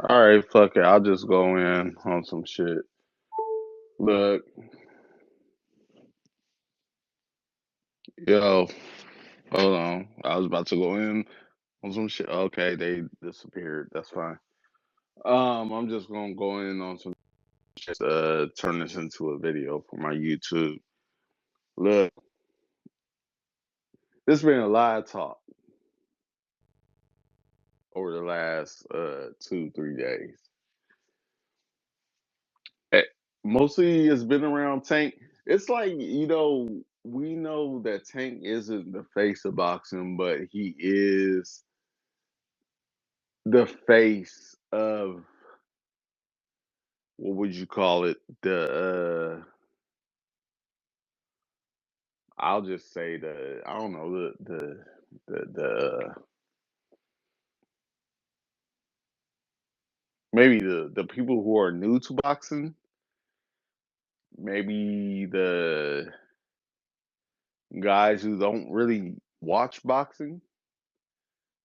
All right, fuck it. I'll just go in on some shit. Look, yo, hold on. I was about to go in on some shit. Okay, they disappeared. That's fine. I'm just gonna go in on some shit. Turn this into a video for my YouTube. Look, there's been a lot of talk over the last 2, 3 days. Eh, Mostly it's been around Tank. It's like, we know that Tank isn't the face of boxing, but he is the face of, what would you call it? I'll just say I don't know, the maybe the people who are new to boxing, maybe the guys who don't really watch boxing,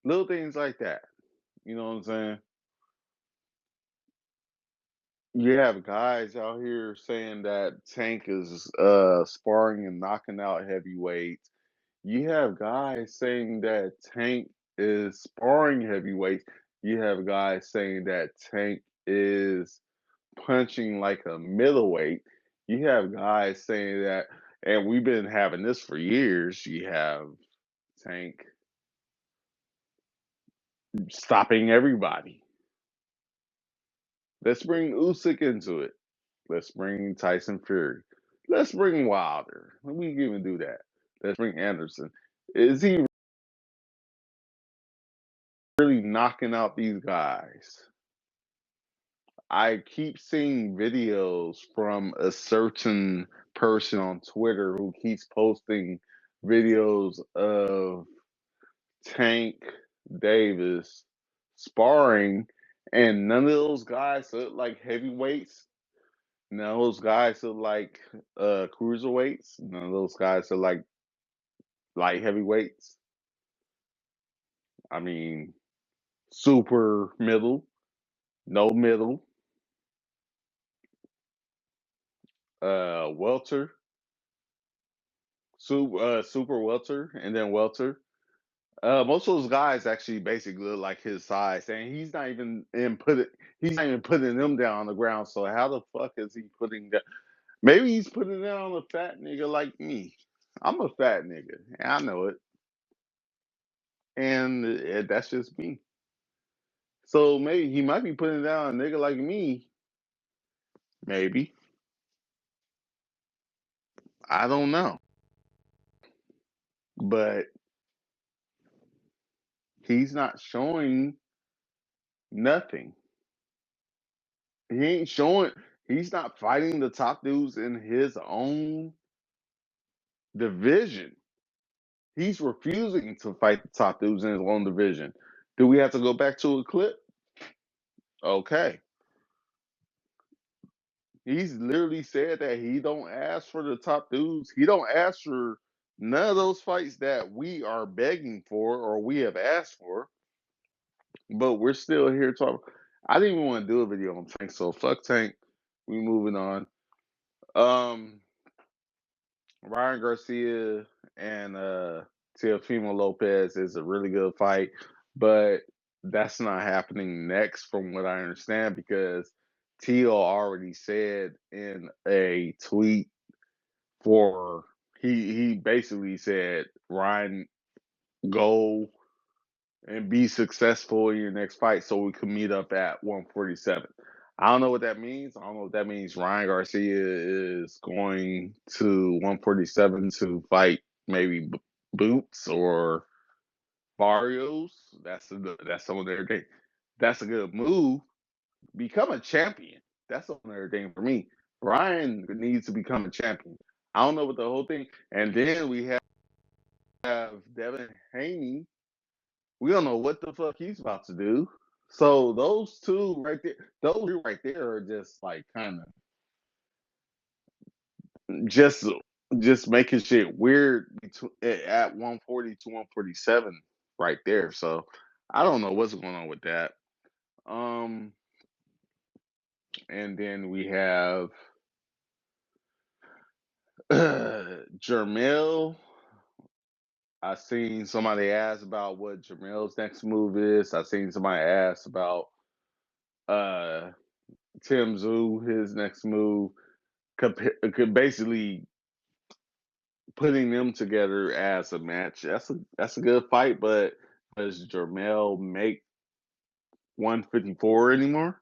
little things like that. You know what I'm saying? You have guys out here saying that Tank is sparring and knocking out heavyweights. You have guys saying that Tank is sparring heavyweights. You have guys saying that Tank is punching like a middleweight. You have guys saying that, and we've been having this for years. You have Tank stopping everybody. Let's bring Usyk into it. Let's bring Tyson Fury. Let's bring Wilder. We can even do that. Let's bring Anderson. Is he really knocking out these guys? I keep seeing videos from a certain person on Twitter who keeps posting videos of Tank Davis sparring, and none of those guys look like heavyweights. None of those guys look like cruiserweights. None of those guys are like light heavyweights. I mean, super middle, no middle, welter, super welter, and then welter. Most of those guys actually basically look like his size, and he's not even putting them down on the ground. So how the fuck is he putting that? Maybe he's putting it down on a fat nigga like me. I'm a fat nigga, and I know it, and that's just me. So maybe he might be putting down a nigga like me. Maybe, I don't know, but he's not showing nothing. He ain't showing. He's not fighting the top dudes in his own division. He's refusing to fight the top dudes in his own division. Do we have to go back to a clip? Okay. He's literally said that he don't ask for the top dudes. He don't ask for none of those fights that we are begging for or we have asked for. But we're still here talking. I didn't even want to do a video on Tank, so fuck Tank. We moving on. Um, Ryan Garcia and Teofimo Lopez is a really good fight, but that's not happening next, from what I understand, because Teo already said in a tweet for he basically said, Ryan, go and be successful in your next fight so we can meet up at 147. I don't know what that means. I don't know what that means. Ryan Garcia is going to 147 to fight maybe Boots or Barrios. That's some of their thing. That's a good move. Become a champion. That's another thing for me. Ryan needs to become a champion. I don't know what the whole thing. And then we have Devin Haney. We don't know what the fuck he's about to do. So those two right there, those two right there are just like kind of just making shit weird at 140 to 147 right there. So I don't know what's going on with that. Um, And then we have Jermel. I seen somebody ask about what Jermel's next move is. I seen somebody ask about uh Tim Zoo, his next move. Basically putting them together as a match. That's a good fight, but does Jermel make 154 anymore?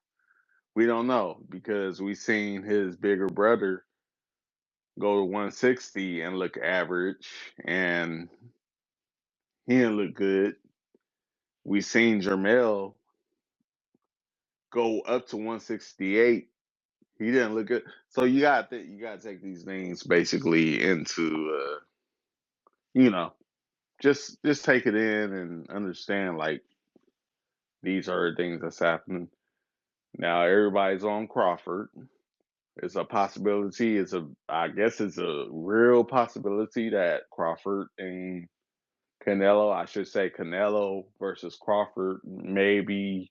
We don't know because we seen his bigger brother go to 160 and look average, and he didn't look good. We seen Jermel go up to 168. He didn't look good. So you got to take these things basically into you know just take it in and understand like these are things that's happening. Now everybody's on Crawford. It's a possibility. I guess it's a real possibility that Crawford and Canelo, I should say Canelo versus Crawford may be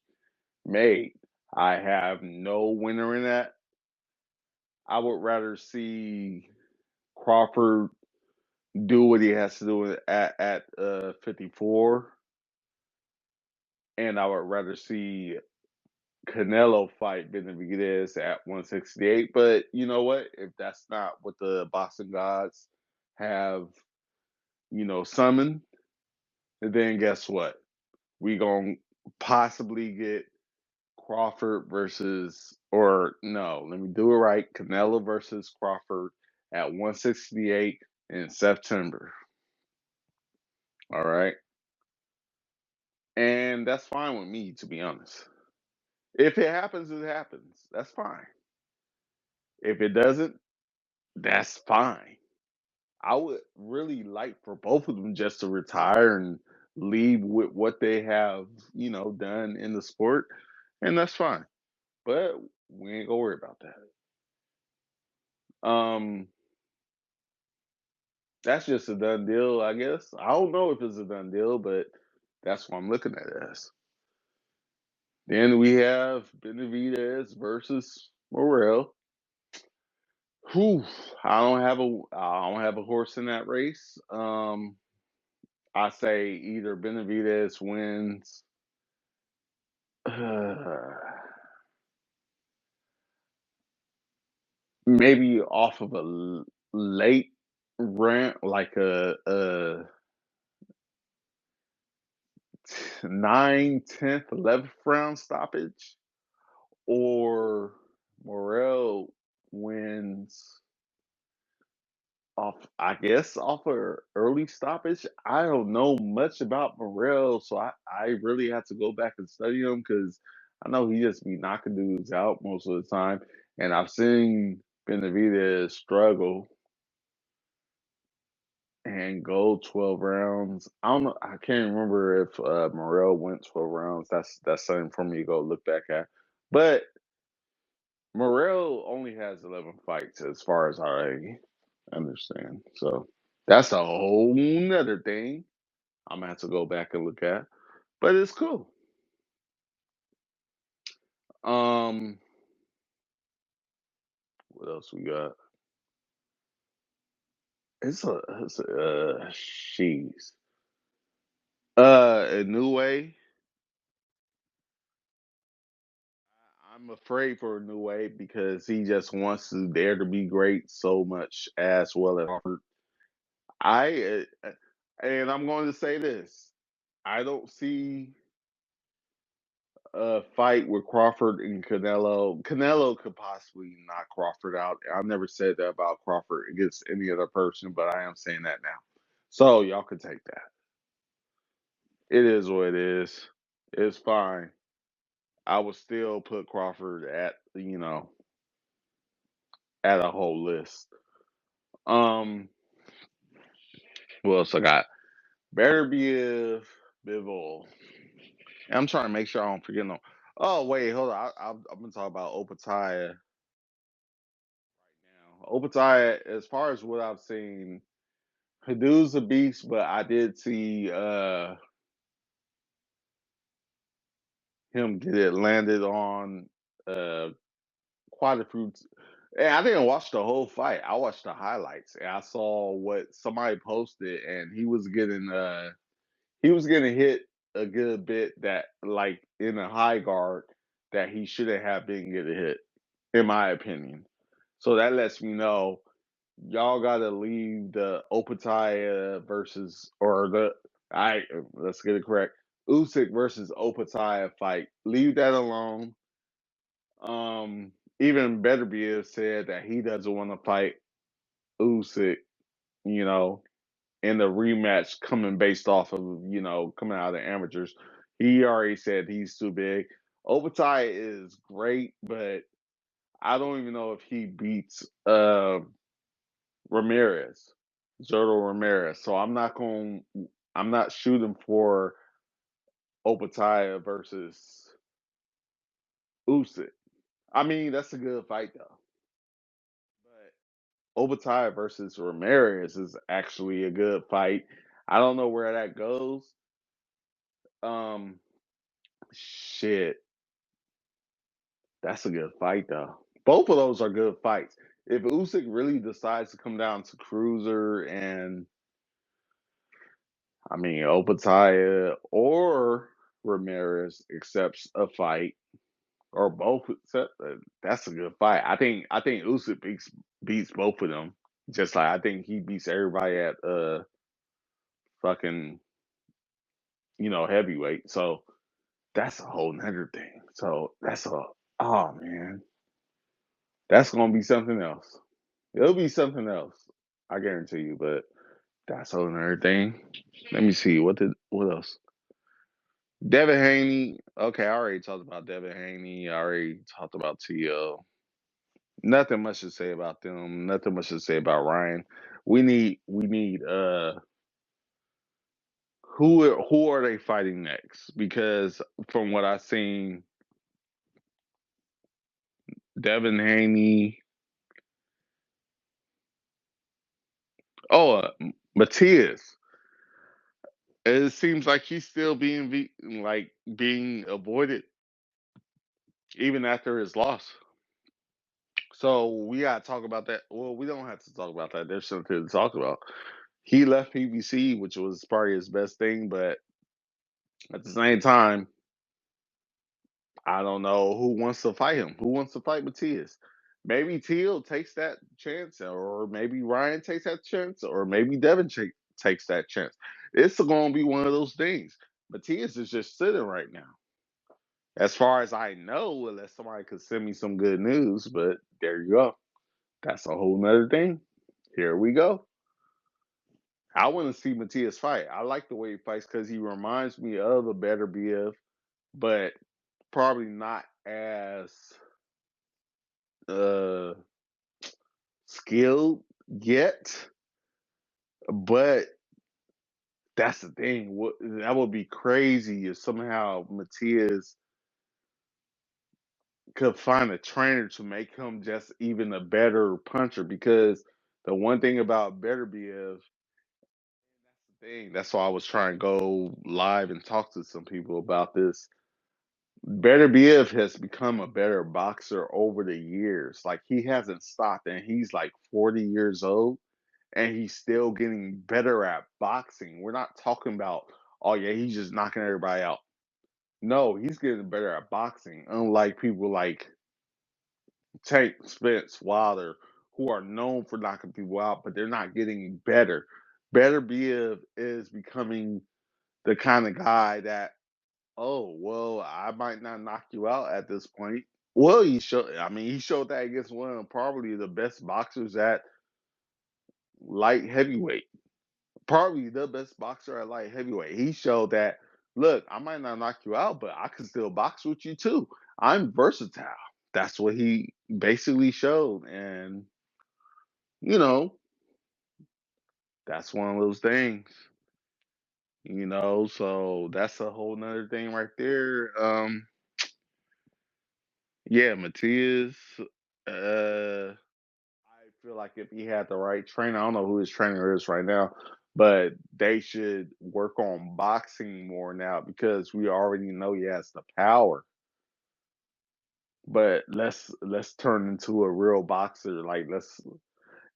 made. I have no winner in that. I would rather see Crawford do what he has to do at 54, and I would rather see Canelo fight Benavidez at 168. But you know what? If that's not what the boxing gods have, summoned, then guess what? We gonna possibly get Crawford versus, or no, let me do it right. Canelo versus Crawford at 168 in September. All right. And that's fine with me, to be honest. If it happens, it happens. That's fine. If it doesn't, that's fine. I would really like for both of them just to retire and leave with what they have, done in the sport, and that's fine. But we ain't gonna worry about that. That's just a done deal, I guess. I don't know if it's a done deal, but that's what I'm looking at it as. Then we have Benavidez versus Morel. Whew, I don't have a horse in that race. I say either Benavidez wins. Maybe off of a late rant, like a 9, 10th, 11th round stoppage, or Morel wins off, I guess, off a early stoppage. I don't know much about Morel, so I really have to go back and study him because I know he just be knocking dudes out most of the time, and I've seen Benavidez struggle and go 12 rounds. I don't know. I can't remember if Morel went 12 rounds. That's something for me to go look back at. But Morel only has 11 fights, as far as I understand. So that's a whole nother thing I'm gonna have to go back and look at. But it's cool. Um, what else we got? It's a she's a new way. I'm afraid for a new way because he just wants to dare to be great so much as well as Crawford. And I'm going to say this: I don't see a fight with Crawford and Canelo. Canelo could possibly knock Crawford out. I've never said that about Crawford against any other person, but I am saying that now. So y'all can take that. It is what it is. It's fine. I would still put Crawford at a whole list. Um, what else I got? Better be a Bivol. I'm trying to make sure I don't forget no. Oh wait, hold on. I'm gonna talk about Opataya now. Opataya, as far as what I've seen, Hadu's a beast, but I did see him get it landed on uh quite a few. And I didn't watch the whole fight. I watched the highlights, and I saw what somebody posted, and he was getting hit a good bit that like in a high guard that he shouldn't have been getting hit, in my opinion. So that lets me know y'all got to leave the Opataya versus or the I let's get it correct. Usyk versus Opataya fight. Leave that alone. Even Better Be said that he doesn't want to fight Usyk, you know, in the rematch coming based off of, coming out of the amateurs. He already said he's too big. Obataille is great, but I don't even know if he beats Ramirez, Zerto Ramirez. So I'm not shooting for Obataille versus Usyk. I mean, that's a good fight though. But Obataille versus Ramirez is actually a good fight. I don't know where that goes. Um, shit, that's a good fight though. Both of those are good fights. If Usyk really decides to come down to cruiser and I mean Obataille or Ramirez accepts a fight or both accept, that's a good fight. I think Usyk beats both of them. Just like I think he beats everybody at fucking heavyweight. So that's a whole nother thing. So that's a oh man, that's gonna be something else. It'll be something else. I guarantee you. But that's a whole nother thing. Let me see. What else? Devin Haney. Okay, I already talked about Devin Haney. I already talked about T.O. Nothing much to say about them. Nothing much to say about Ryan. We need who are they fighting next? Because from what I've seen, Devin Haney. Oh, Matias. It seems like he's still being avoided even after his loss. So we gotta talk about that. Well, we don't have to talk about that. There's something to talk about. He left PBC, which was probably his best thing, but at the same time, I don't know who wants to fight him. Who wants to fight Matias? Maybe Teal takes that chance, or maybe Ryan takes that chance, or maybe takes that chance. It's going to be one of those things. Matias is just sitting right now, as far as I know, unless somebody could send me some good news. But there you go. That's a whole nother thing. Here we go. I want to see Matias fight. I like the way he fights because he reminds me of a better BF, but probably not as uh skilled yet. But that's the thing. That would be crazy if somehow Matias could find a trainer to make him just even a better puncher. Because the one thing about Better BF, that's the thing. That's why I was trying to go live and talk to some people about this. Better BF has become a better boxer over the years. Like he hasn't stopped, and he's like 40 years old and he's still getting better at boxing. We're not talking about, oh yeah, he's just knocking everybody out. No, he's getting better at boxing. Unlike people like Tank, Spence, Wilder, who are known for knocking people out, but they're not getting better. Better Biv is becoming the kind of guy that, oh well, I might not knock you out at this point. Well, he showed. I mean, he showed that against one of probably the best boxers at light heavyweight. Probably the best boxer at light heavyweight. He showed that, look, I might not knock you out, but I can still box with you too. I'm versatile. That's what he basically showed. And, you know, that's one of those things, so that's a whole nother thing right there. Yeah, Matias, I feel like if he had the right trainer, I don't know who his trainer is right now, but they should work on boxing more now because we already know he has the power. but let's turn into a real boxer. Like let's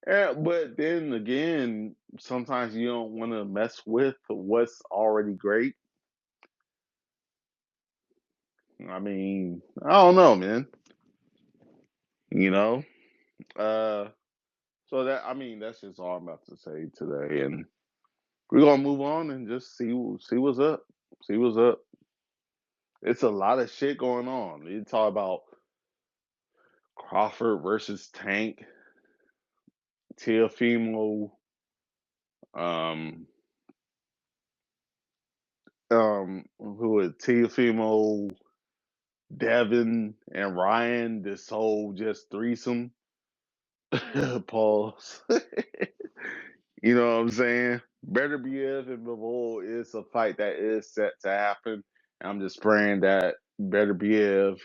yeah, but then again, sometimes you don't want to mess with what's already great. I mean, I don't know, man. You know, uh, so that I mean, that's just all I'm about to say today, and we're gonna move on and just see what's up. See what's up. It's a lot of shit going on. You talk about Crawford versus Tank, Teofimo, um, who is Teofimo, Devin, and Ryan. This whole just threesome. Pause. You know what I'm saying? Better be if and Bivol is a fight that is set to happen. I'm just praying that Better be if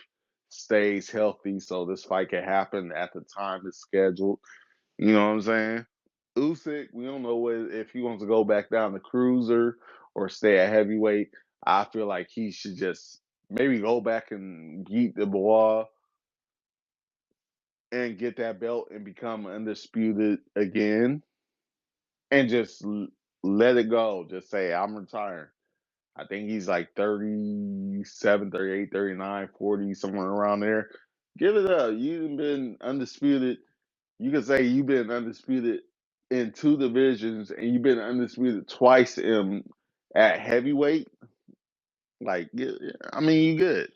stays healthy so this fight can happen at the time it's scheduled. You know what I'm saying? Usyk, we don't know if he wants to go back down to cruiser or stay at heavyweight. I feel like he should just maybe go back and beat the Bois and get that belt and become undisputed again and just let it go. Just say, I'm retiring. I think he's like 37, 38, 39, 40, somewhere around there. Give it up. You've been undisputed. You can say you've been undisputed in two divisions and you've been undisputed twice in at heavyweight. Like, I mean, you good.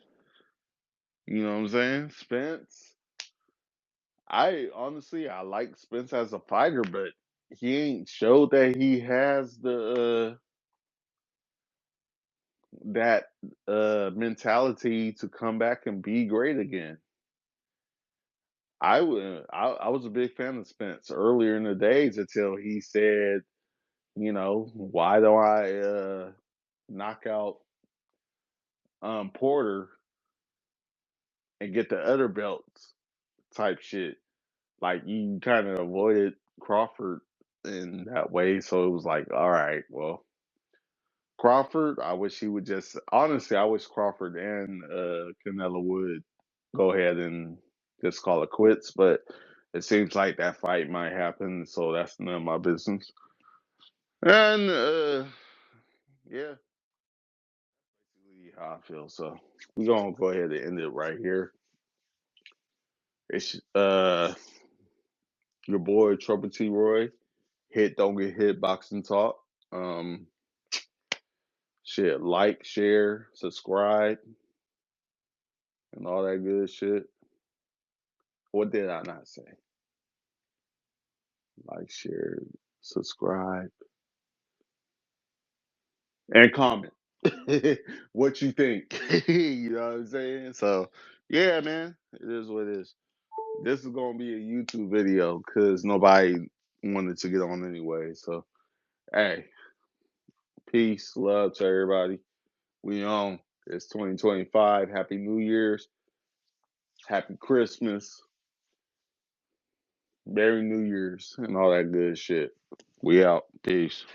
You know what I'm saying? Spence. I like Spence as a fighter, but he ain't showed that he has the that mentality to come back and be great again. I was a big fan of Spence earlier in the days until he said, you know, why do I knock out Porter and get the other belts type shit. Like you kind of avoided Crawford in that way, so it was like, all right, well, Crawford. I wish he would just honestly. I wish Crawford and Canelo would go ahead and just call it quits. But it seems like that fight might happen, so that's none of my business. And yeah, basically how I feel. So we're gonna go ahead and end it right here. It's your boy Trouble T Roy. Hit don't get hit boxing talk. Um shit, like, share, subscribe, and all that good shit. What did I not say? Like, share, subscribe, and comment what you think. You know what I'm saying? So, yeah, man, it is what it is. This is gonna be a YouTube video because nobody wanted to get on anyway. So, hey, peace, love to everybody. We on. It's 2025. Happy New Year's. Happy Christmas. Merry New Year's and all that good shit. We out. Peace.